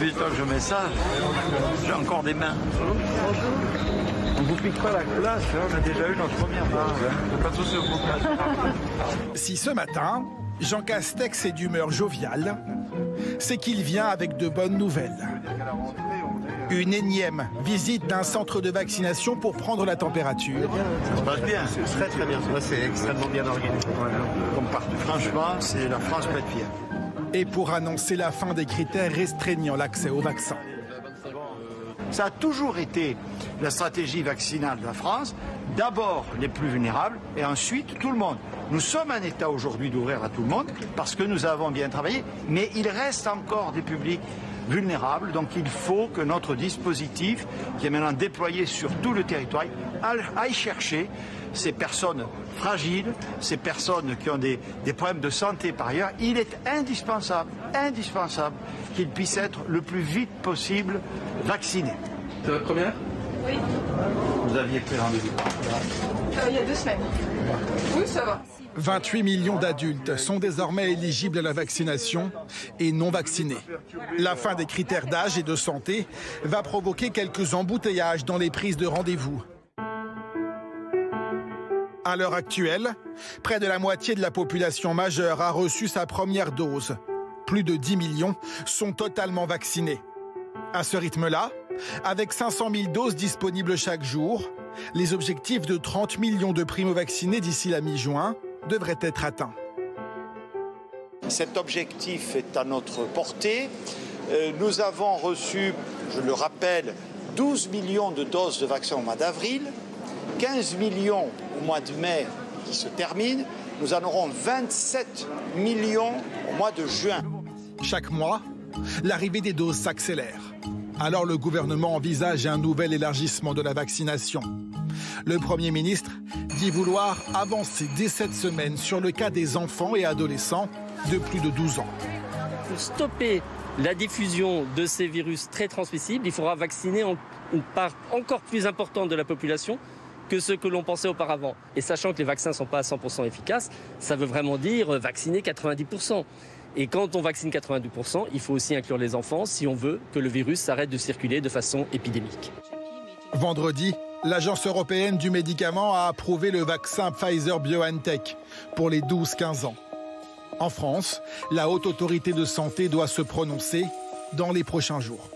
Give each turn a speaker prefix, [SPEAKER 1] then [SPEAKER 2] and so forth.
[SPEAKER 1] 18 ans que je mets ça, j'ai encore des mains.
[SPEAKER 2] On vous pique pas la place, on a déjà eu notre première phase. Pas de souci au contraire.
[SPEAKER 3] Si ce matin, Jean Castex est d'humeur joviale, c'est qu'il vient avec de bonnes nouvelles. Une énième visite d'un centre de vaccination pour prendre la température.
[SPEAKER 1] Ça se passe bien.
[SPEAKER 2] C'est très très bien, c'est extrêmement bien organisé.
[SPEAKER 1] Comme partout. Franchement, c'est la France peut être fière.
[SPEAKER 3] Et pour annoncer la fin des critères restreignant l'accès au vaccin.
[SPEAKER 1] Ça a toujours été la stratégie vaccinale de la France. D'abord les plus vulnérables et ensuite tout le monde. Nous sommes un État aujourd'hui d'ouvrir à tout le monde parce que nous avons bien travaillé, mais il reste encore des publics vulnérables. Donc il faut que notre dispositif, qui est maintenant déployé sur tout le territoire, aille chercher ces personnes fragiles, ces personnes qui ont des problèmes de santé par ailleurs. Il est indispensable qu'ils puissent être le plus vite possible vaccinés.
[SPEAKER 4] C'est votre première?
[SPEAKER 5] Oui.
[SPEAKER 1] Vous aviez pris rendez-vous?
[SPEAKER 5] Il y a 2 semaines. Oui, ça va.
[SPEAKER 3] 28 millions d'adultes sont désormais éligibles à la vaccination et non vaccinés. La fin des critères d'âge et de santé va provoquer quelques embouteillages dans les prises de rendez-vous. À l'heure actuelle, près de la moitié de la population majeure a reçu sa première dose. Plus de 10 millions sont totalement vaccinés. À ce rythme-là, avec 500 000 doses disponibles chaque jour, les objectifs de 30 millions de primo-vaccinés d'ici la mi-juin devraient être atteints.
[SPEAKER 1] Cet objectif est à notre portée. Nous avons reçu, je le rappelle, 12 millions de doses de vaccins au mois d'avril, 15 millions au mois de mai qui se termine. Nous en aurons 27 millions au mois de juin.
[SPEAKER 3] Chaque mois, l'arrivée des doses s'accélère. Alors le gouvernement envisage un nouvel élargissement de la vaccination. Le Premier ministre dit vouloir avancer dès cette semaine sur le cas des enfants et adolescents de plus de 12 ans.
[SPEAKER 6] Pour stopper la diffusion de ces virus très transmissibles, il faudra vacciner une part encore plus importante de la population que ce que l'on pensait auparavant. Et sachant que les vaccins ne sont pas à 100% efficaces, ça veut vraiment dire vacciner 90%. Et quand on vaccine 92%, il faut aussi inclure les enfants si on veut que le virus s'arrête de circuler de façon épidémique.
[SPEAKER 3] Vendredi, l'Agence européenne du médicament a approuvé le vaccin Pfizer-BioNTech pour les 12-15 ans. En France, la Haute Autorité de Santé doit se prononcer dans les prochains jours.